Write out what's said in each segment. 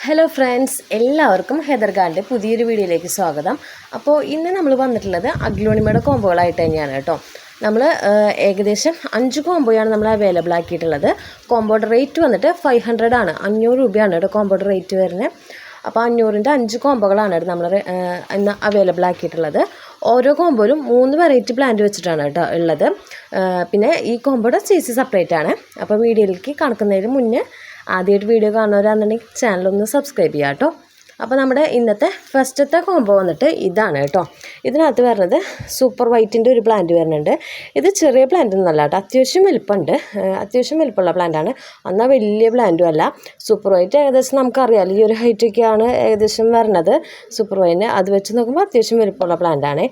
Hello friends, എല്ലാവർക്കും Heather ഗാർഡൻ്റെ പുതിയൊരു വീഡിയോയിലേക്ക് സ്വാഗതം. അപ്പോൾ ഇന്ന് നമ്മൾ വന്നിട്ടുള്ളത് അഗ്ലോണിമയുടെ കോംബോകളായിട്ട് തന്നെയാണ് കേട്ടോ. നമ്മൾ ഏകദേശം 5 കോംബോയാണ് നമ്മൾ അവൈലബിൾ ആക്കിയിട്ടുള്ളത്. കോംബോയുടെ റേറ്റ് വന്നിട്ട് 500 ആണ്, 500 രൂപയാണ് കേട്ടോ കോംബോയുടെ റേറ്റ് വരുന്നത്. അപ്പോൾ 500ൻ്റെ 5 കോംബോകളാണ് നമ്മൾ ഇന്ന് അവൈലബിൾ ആക്കിയിട്ടുള്ളത്. ഓരോ കോംബോയിലും 3 വെറൈറ്റി പ്ലാന്റ് വെച്ചിട്ടാണ് കേട്ടോ ഉള്ളത്. പിന്നെ ഈ കോംബോയുടെ CC സെപ്പറേറ്റ് ആണ്. അപ്പോൾ വീഡിയോയിലേക്ക് കടക്കുന്നതിന് മുന്നേ ആദ്യമായിട്ട് വീഡിയോ കാണുന്നവരാണെന്നുണ്ടെങ്കിൽ ചാനലൊന്ന് സബ്സ്ക്രൈബ് ചെയ്യാം കേട്ടോ. അപ്പോൾ നമ്മുടെ ഇന്നത്തെ ഫസ്റ്റത്തെ കോംബോ വന്നിട്ട് ഇതാണ് കേട്ടോ. ഇതിനകത്ത് വരുന്നത് സൂപ്പർ വൈറ്റിൻ്റെ ഒരു പ്ലാന്റ് വരുന്നുണ്ട്. ഇത് ചെറിയ പ്ലാന്റ് ഒന്നല്ല കേട്ടോ, അത്യാവശ്യം വലിപ്പമുണ്ട്, അത്യാവശ്യം വലിപ്പമുള്ള പ്ലാന്റാണ്. എന്നാൽ വലിയ പ്ലാന്റും അല്ല. സൂപ്പർ വൈറ്റ് ഏകദേശം നമുക്കറിയാമല്ലോ, ഈ ഒരു ഹൈറ്റൊക്കെയാണ് ഏകദേശം വരുന്നത് സൂപ്പർ വൈറ്റിന്. അത് വെച്ച് നോക്കുമ്പോൾ അത്യാവശ്യം വലിപ്പമുള്ള പ്ലാന്റാണ്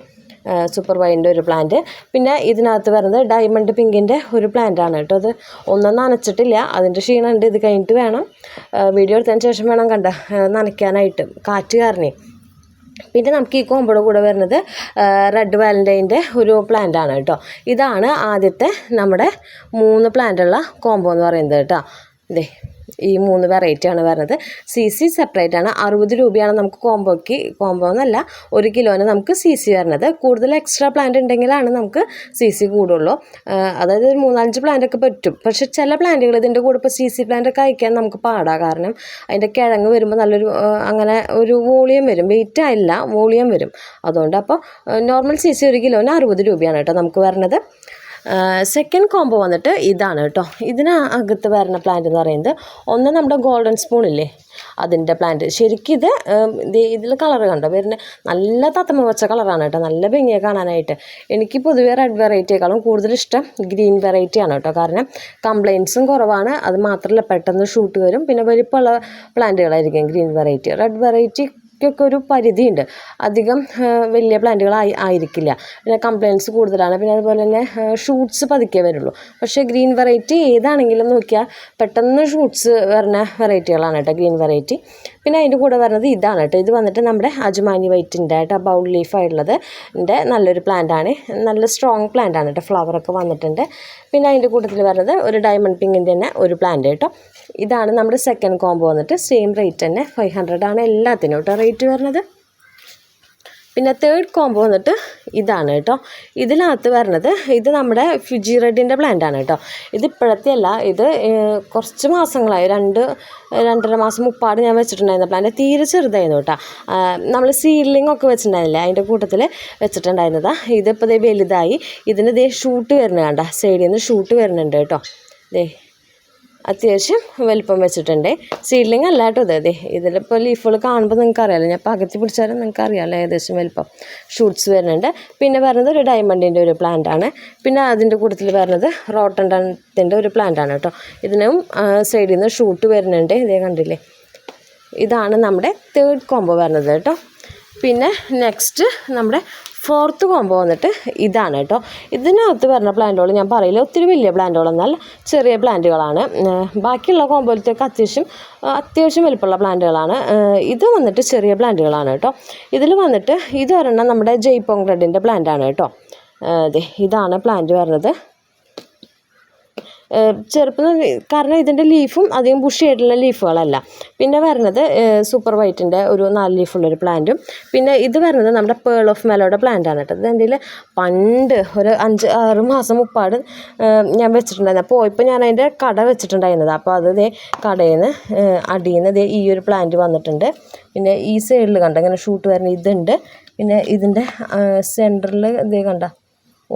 സൂപ്പർ വൈൻ്റെ ഒരു പ്ലാന്റ്. പിന്നെ ഇതിനകത്ത് വരുന്നത് ഡയമണ്ട് പിങ്കിൻ്റെ ഒരു പ്ലാന്റാണ് കേട്ടോ. അത് ഒന്നും നനച്ചിട്ടില്ല, അതിൻ്റെ ക്ഷീണമുണ്ട്. ഇത് കഴിഞ്ഞിട്ട് വേണം, വീഡിയോ എടുത്തതിന് ശേഷം വേണം നനയ്ക്കാനായിട്ട്, കാറ്റ് കാരണേ. പിന്നെ നമുക്ക് ഈ കോംബോയുടെ കൂടെ വരുന്നത് റെഡ് വാലൻറ്റൈൻ്റെ ഒരു പ്ലാന്റാണ് കേട്ടോ. ഇതാണ് ആദ്യത്തെ നമ്മുടെ 3 പ്ലാന്റുള്ള കോംബോ എന്ന് പറയുന്നത് കേട്ടോ. ഇതേ ഈ 3 വെറൈറ്റിയാണ് വരുന്നത്. CC സെപ്പറേറ്റ് ആണ്. 60 രൂപയാണ് നമുക്ക് കോംബോ എന്നല്ല, 1 കിലോന് നമുക്ക് CC വരുന്നത്. കൂടുതൽ എക്സ്ട്രാ പ്ലാന്റ് ഉണ്ടെങ്കിലാണ് നമുക്ക് CC കൂടുള്ളൂ. അതായത് ഒരു 3-5 പ്ലാന്റൊക്കെ പറ്റും. പക്ഷേ ചില പ്ലാന്റുകൾ ഇതിൻ്റെ കൂടെ ഇപ്പോൾ CC പ്ലാന്റൊക്കെ അയക്കാൻ നമുക്ക് പാടാം. കാരണം അതിൻ്റെ കിഴങ്ങ് വരുമ്പോൾ നല്ലൊരു അങ്ങനെ ഒരു വോളിയം വരും, വെയിറ്റ് ആയില്ല, വോളിയം വരും. അതുകൊണ്ട് അപ്പോൾ നോർമൽ CC 1 കിലോന് 60 രൂപയാണ് കേട്ടോ നമുക്ക് വരുന്നത്. സെക്കൻഡ് കോംബോ വന്നിട്ട് ഇതാണ് കേട്ടോ. ഇതിനകത്ത് വരുന്ന പ്ലാന്റ് എന്ന് പറയുന്നത് ഒന്ന് നമ്മുടെ ഗോൾഡൻ സ്പൂണില്ലേ, അതിൻ്റെ പ്ലാന്റ്. ശരിക്കും ഇതിൽ കളർ കണ്ടോ വരുന്നത്, നല്ല തത്തമ്മ പച്ച കളറാണ് കേട്ടോ, നല്ല ഭംഗിയെ കാണാനായിട്ട്. എനിക്ക് പൊതുവേ റെഡ് വെറൈറ്റിയേക്കാളും കൂടുതൽ ഇഷ്ടം ഗ്രീൻ വെറൈറ്റിയാണ് കേട്ടോ. കാരണം കംപ്ലയിൻസും കുറവാണ്, അത് മാത്രമല്ല പെട്ടെന്ന് ഷൂട്ട് വരും. പിന്നെ വലിപ്പമുള്ള പ്ലാന്റുകളായിരിക്കും ഗ്രീൻ വെറൈറ്റി. റെഡ് വെറൈറ്റി ഒക്കെ ഒരു പരിധിയുണ്ട്, അധികം വലിയ പ്ലാന്റുകൾ ആയിരിക്കില്ല. പിന്നെ കംപ്ലയിൻസ് കൂടുതലാണ്. പിന്നെ അതുപോലെ തന്നെ ഷൂട്ട്സ് പതുക്കെ വരുള്ളൂ. പക്ഷേ ഗ്രീൻ വെറൈറ്റി ഏതാണെങ്കിലും നോക്കിയാൽ പെട്ടെന്ന് ഷൂട്ട്സ് വരുന്ന വെറൈറ്റികളാണ് കേട്ടോ ഗ്രീൻ വെറൈറ്റി. പിന്നെ അതിൻ്റെ കൂടെ വരുന്നത് ഇതാണ് കേട്ടോ. ഇത് വന്നിട്ട് നമ്മുടെ അജ്മാനി വൈറ്റിൻ്റെ ആയിട്ട് ബൗൾ ലീഫായിട്ടുള്ളത് നല്ലൊരു പ്ലാന്റാണ്, നല്ല സ്ട്രോങ് പ്ലാന്റാണ് കേട്ടോ. ഫ്ലവറൊക്കെ വന്നിട്ടുണ്ട്. പിന്നെ അതിൻ്റെ കൂട്ടത്തിൽ വരുന്നത് ഒരു ഡയമണ്ട് പിങ്കിൻ്റെ തന്നെ ഒരു പ്ലാന്റ് കേട്ടോ. ഇതാണ് നമ്മുടെ സെക്കൻഡ് കോംബോ വന്നിട്ട് സെയിം റേറ്റ് തന്നെ 500 ആണ് എല്ലാത്തിനും കേട്ടോ റേറ്റ് വരുന്നത്. പിന്നെ തേർഡ് കോംബോ വന്നിട്ട് ഇതാണ് കേട്ടോ. ഇതിനകത്ത് വരുന്നത് ഇത് നമ്മുടെ ഫിജി റെഡിൻ്റെ പ്ലാന്റ് ആണ് കേട്ടോ. ഇത് ഇപ്പോഴത്തെ അല്ല, ഇത് കുറച്ച് മാസങ്ങളായി, 2-2.5 മാസം മുപ്പാട് ഞാൻ വെച്ചിട്ടുണ്ടായിരുന്ന പ്ലാന്റ്. തീരെ ചെറുതായിരുന്നു കേട്ടോ. നമ്മൾ സീഡ്ലിംഗ് ഒക്കെ വെച്ചിട്ടുണ്ടായിരുന്നില്ല, അതിൻ്റെ കൂട്ടത്തിൽ വെച്ചിട്ടുണ്ടായിരുന്നതാണ്. ഇതിപ്പോൾ വലുതായി. ഇതിന് ഷൂട്ട് വരുന്നത് കണ്ട, സൈഡിൽ നിന്ന് ഷൂട്ട് വരുന്നുണ്ട് കേട്ടോ. അത്യാവശ്യം വലിപ്പം വെച്ചിട്ടുണ്ട്. സീഡ്ലിംഗ് അല്ല കേട്ടോ ഇത്. ഇതിലിപ്പോൾ ലീഫുകൾ കാണുമ്പോൾ നിങ്ങൾക്ക് അറിയാമല്ലോ, ഞാൻ പകത്തി പിടിച്ചാലും നിങ്ങൾക്ക് അറിയാമല്ലോ ഏകദേശം വലിപ്പം. ഷൂട്ട്സ് വരുന്നുണ്ട്. പിന്നെ വരുന്നത് ഒരു ഡയമണ്ടിൻ്റെ ഒരു പ്ലാന്റാണ്. പിന്നെ അതിൻ്റെ കൂട്ടത്തിൽ വരുന്നത് റോട്ടണ്ടത്തിൻ്റെ ഒരു പ്ലാന്റാണ് കേട്ടോ. ഇതിനും സൈഡിൽ നിന്ന് ഷൂട്ട് വരുന്നുണ്ട്, ഇതേ കണ്ടില്ലേ. ഇതാണ് നമ്മുടെ തേർഡ് കോംബോ വരുന്നത് കേട്ടോ. പിന്നെ നെക്സ്റ്റ് നമ്മുടെ ഫോർത്ത് കോംബോ വന്നിട്ട് ഇതാണ് കേട്ടോ. ഇതിനകത്ത് വരുന്ന പ്ലാന്റുകൾ ഞാൻ പറയില്ല, ഒത്തിരി വലിയ പ്ലാന്റുകളൊന്നല്ല, ചെറിയ പ്ലാന്റുകളാണ്. ബാക്കിയുള്ള കോംബോയിലത്തേക്ക് അത്യാവശ്യം വലിപ്പമുള്ള പ്ലാന്റുകളാണ്. ഇത് വന്നിട്ട് ചെറിയ പ്ലാന്റുകളാണ് കേട്ടോ. ഇതിൽ വന്നിട്ട് ഇതൊരെണ്ണം നമ്മുടെ ജയ്പോങ് റെഡിൻ്റെ പ്ലാന്റാണ് കേട്ടോ. ഇതാണ് പ്ലാന്റ് വരുന്നത്. ചെറുപ്പം, കാരണം ഇതിൻ്റെ ലീഫും അധികം ബുഷിയായിട്ടുള്ള ലീഫുകളല്ല. പിന്നെ വരുന്നത് സൂപ്പർ വൈറ്റിൻ്റെ ഒരു 4 ലീഫുള്ളൊരു പ്ലാന്റും. പിന്നെ ഇത് വരുന്നത് നമ്മുടെ പേൾ ഓഫ് മെലോയുടെ പ്ലാന്റാണ് കേട്ടോ. ഇത് എൻ്റെ പണ്ട് ഒരു 5-6 മാസം മുപ്പാട് ഞാൻ വെച്ചിട്ടുണ്ടായിരുന്നു. അപ്പോൾ ഇപ്പോൾ ഞാൻ അതിൻ്റെ കട വെച്ചിട്ടുണ്ടായിരുന്നത്. അപ്പോൾ അത് കടയിൽ നിന്ന് അടിയിൽ നിന്ന് ഈ ഒരു പ്ലാന്റ് വന്നിട്ടുണ്ട്. പിന്നെ ഈ സൈഡിൽ കണ്ട ഇങ്ങനെ ഷൂട്ട് വരുന്ന ഇതുണ്ട്. പിന്നെ ഇതിൻ്റെ സെൻറ്ററിൽ കണ്ട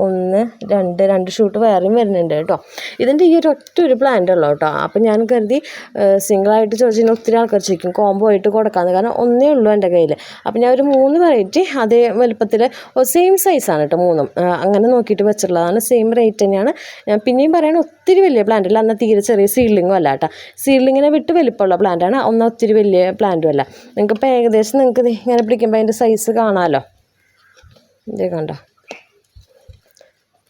1-2 ഷൂട്ട് വേറെയും വരുന്നുണ്ട് കേട്ടോ. ഇതിൻ്റെ ഈ ഒരു പ്ലാന്റ് ഉള്ളൂ കേട്ടോ. അപ്പം ഞാൻ കരുതി സിംഗിളായിട്ട് ചോദിച്ചാൽ ഒത്തിരി ആൾക്കാർ ചോദിക്കും കോംബോ ആയിട്ട് കൊടുക്കാമെന്ന്. കാരണം ഒന്നേ ഉള്ളൂ എൻ്റെ കയ്യിൽ. അപ്പം ഞാൻ ഒരു 3 വെറൈറ്റി അതേ വലുപ്പത്തിൽ സെയിം സൈസാണ് കേട്ടോ 3ഉം. അങ്ങനെ നോക്കിയിട്ട് വെച്ചിട്ടുള്ളതാണ്. സെയിം റേറ്റ് തന്നെയാണ്. ഞാൻ പിന്നെയും പറയണത് ഒത്തിരി വലിയ പ്ലാന്റ് അല്ല, എന്നാൽ തീരെ ചെറിയ സീഡ്ലിങ്ങും അല്ല കേട്ടോ. സീഡ്ലിങ്ങിനെ വിട്ട് വലിപ്പമുള്ള പ്ലാന്റാണ്, ഒന്നും ഒത്തിരി വലിയ പ്ലാന്റും അല്ല. നിങ്ങൾക്കിപ്പോൾ ഏകദേശം നിങ്ങൾക്ക് ഇങ്ങനെ പിടിക്കുമ്പോൾ അതിൻ്റെ സൈസ് കാണാമല്ലോ. ഇതേ കണ്ടോ,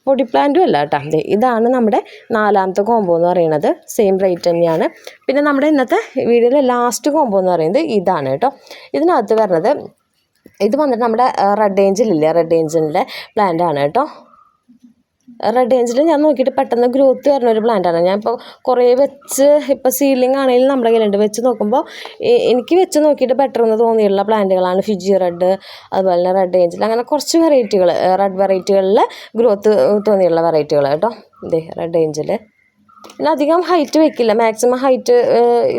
പൊടി പ്ലാന്റും അല്ല കേട്ടോ. ഇതാണ് നമ്മുടെ 4ാമത്തെ കോംബോ എന്ന് പറയുന്നത്. സെയിം റേറ്റ് തന്നെയാണ്. പിന്നെ നമ്മുടെ ഇന്നത്തെ വീഡിയോയിലെ ലാസ്റ്റ് കോംബോ എന്ന് പറയുന്നത് ഇതാണ് കേട്ടോ. ഇതിനകത്ത് വരുന്നത് ഇത് വന്നിട്ട് നമ്മുടെ റെഡ് ഏഞ്ചലില്ലേ, റെഡ് ഏഞ്ചലിൻ്റെ പ്ലാന്റാണ് കേട്ടോ. റെഡ് ഏഞ്ചൽ ഞാൻ നോക്കിയിട്ട് പെട്ടെന്ന് ഗ്രോത്ത് വരുന്ന ഒരു പ്ലാന്റാണ്. ഞാൻ ഇപ്പോൾ കുറേ വെച്ച് ഇപ്പോൾ സീലിംഗ് ആണെങ്കിലും നമ്മുടെ കയ്യിലുണ്ട്. വെച്ച് നോക്കുമ്പോൾ എനിക്ക് വെച്ച് നോക്കിയിട്ട് ബെറ്റർ എന്ന് തോന്നിയിട്ടുള്ള പ്ലാന്റുകളാണ് ഫിജി റെഡ്, അതുപോലെ തന്നെ റെഡ് ഏഞ്ചൽ, അങ്ങനെ കുറച്ച് വെറൈറ്റികൾ, റെഡ് വെറൈറ്റികളിൽ ഗ്രോത്ത് തോന്നിയുള്ള വെറൈറ്റികൾ കേട്ടോ. ഇതേ റെഡ് ഏഞ്ചൽ. പിന്നെ അധികം ഹൈറ്റ് വെക്കില്ല, മാക്സിമം ഹൈറ്റ്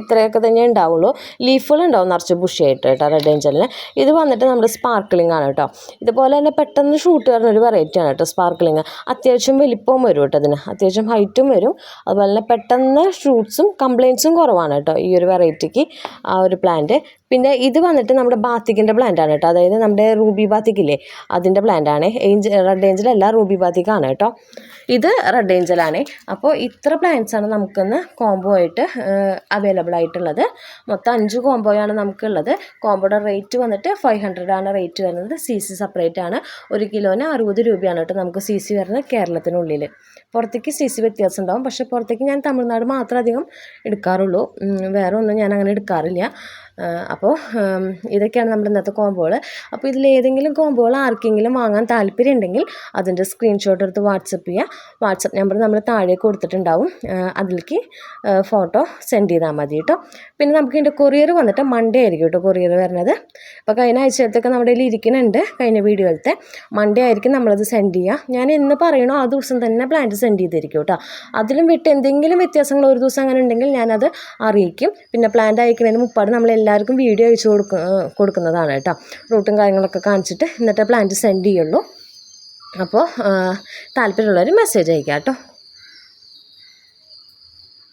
ഇത്രയൊക്കെ തന്നെ ഉണ്ടാവുള്ളൂ. ലീഫുകളുണ്ടാവും നിറച്ച് ബുഷിയായിട്ട് കേട്ടോ റെഡ് ഏഞ്ചലിന്. ഇത് വന്നിട്ട് നമ്മുടെ സ്പാർക്ലിംഗ് ആണ് കേട്ടോ. ഇതുപോലെ തന്നെ പെട്ടെന്ന് ഷൂട്ട് വരുന്നൊരു വെറൈറ്റിയാണ് കേട്ടോ സ്പാർക്ലിംഗ്. അത്യാവശ്യം വലിപ്പവും വരും കേട്ടോ അതിന്, അത്യാവശ്യം ഹൈറ്റും വരും. അതുപോലെ തന്നെ പെട്ടെന്ന് ഷൂട്ട്സും കംപ്ലയിൻസും കുറവാണ് കേട്ടോ ഈ ഒരു വെറൈറ്റിക്ക്, ആ ഒരു പ്ലാന്റ്. പിന്നെ ഇത് വന്നിട്ട് നമ്മുടെ ബാത്തിക്കിൻ്റെ പ്ലാന്റാണ് കേട്ടോ, അതായത് നമ്മുടെ റൂബി ബാത്തിക്കില്ലേ അതിൻ്റെ പ്ലാന്റാണ്. റെഡ് ഏഞ്ചൽ അല്ല, റൂബി ബാത്തിക്കാണ് കേട്ടോ. ഇത് റെഡ് ഏഞ്ചലാണ്. അപ്പോൾ ഇത്ര പ്ലാന്റ്സാണ് നമുക്കിന്ന് കോംബോ ആയിട്ട് അവൈലബിൾ ആയിട്ടുള്ളത്. മൊത്തം 5 കോംബോയാണ് നമുക്കുള്ളത്. കോംബോയുടെ റേറ്റ് വന്നിട്ട് 500 ആണ് റേറ്റ് വരുന്നത്. CC സെപ്പറേറ്റ് ആണ്. 1 കിലോന് 60 രൂപയാണ് കേട്ടോ നമുക്ക് CC വരുന്നത് കേരളത്തിനുള്ളിൽ. പുറത്തേക്ക് CC വ്യത്യാസം ഉണ്ടാവും, പക്ഷേ പുറത്തേക്ക് ഞാൻ തമിഴ്നാട് മാത്രം അധികം എടുക്കാറുള്ളൂ, വേറെ ഒന്നും ഞാൻ അങ്ങനെ എടുക്കാറില്ല. അപ്പോൾ ഇതൊക്കെയാണ് നമ്മുടെ ഇന്നത്തെ കോംബോകൾ. അപ്പോൾ ഇതിലേതെങ്കിലും കോംബോകൾ ആർക്കെങ്കിലും വാങ്ങാൻ താല്പര്യം ഉണ്ടെങ്കിൽ അതിൻ്റെ സ്ക്രീൻഷോട്ട് എടുത്ത് വാട്സപ്പ് ചെയ്യുക. വാട്സപ്പ് നമ്പർ നമ്മൾ താഴെ കൊടുത്തിട്ടുണ്ടാവും, അതിലേക്ക് ഫോട്ടോ സെൻഡ് ചെയ്താൽ മതി കേട്ടോ. പിന്നെ നമുക്ക് ഇതിൻ്റെ കൊറിയർ വന്നിട്ട് മൺഡേ ആയിരിക്കും കേട്ടോ കൊറിയർ വരുന്നത്. അപ്പോൾ കഴിഞ്ഞ ആഴ്ചത്തേക്ക് നമ്മുടെ കയ്യിൽ ഇരിക്കുന്നുണ്ട്, കഴിഞ്ഞ വീഡിയോയിലത്തെ. മൺഡേ ആയിരിക്കും നമ്മളത് സെൻഡ് ചെയ്യുക. ഞാൻ എന്ന് പറയണോ ആ ദിവസം തന്നെ പ്ലാന്റ് സെൻഡ് ചെയ്തിരിക്കും കേട്ടോ. അതിലും വിട്ട് എന്തെങ്കിലും വ്യത്യാസങ്ങൾ ഒരു ദിവസം അങ്ങനെ ഉണ്ടെങ്കിൽ ഞാനത് അറിയിക്കും. പിന്നെ പ്ലാന്റ് അയക്കുന്നതിന് മുപ്പാട് നമ്മൾ എല്ലാവർക്കും വീഡിയോ അയച്ചു കൊടുക്കുന്നതാണ് കേട്ടോ. റൂട്ടും കാര്യങ്ങളൊക്കെ കാണിച്ചിട്ട് എന്നിട്ട് പ്ലാന്റ് സെൻഡ് ചെയ്യുള്ളൂ. അപ്പോൾ താല്പര്യമുള്ളവർ മെസ്സേജ് അയക്കാം കേട്ടോ.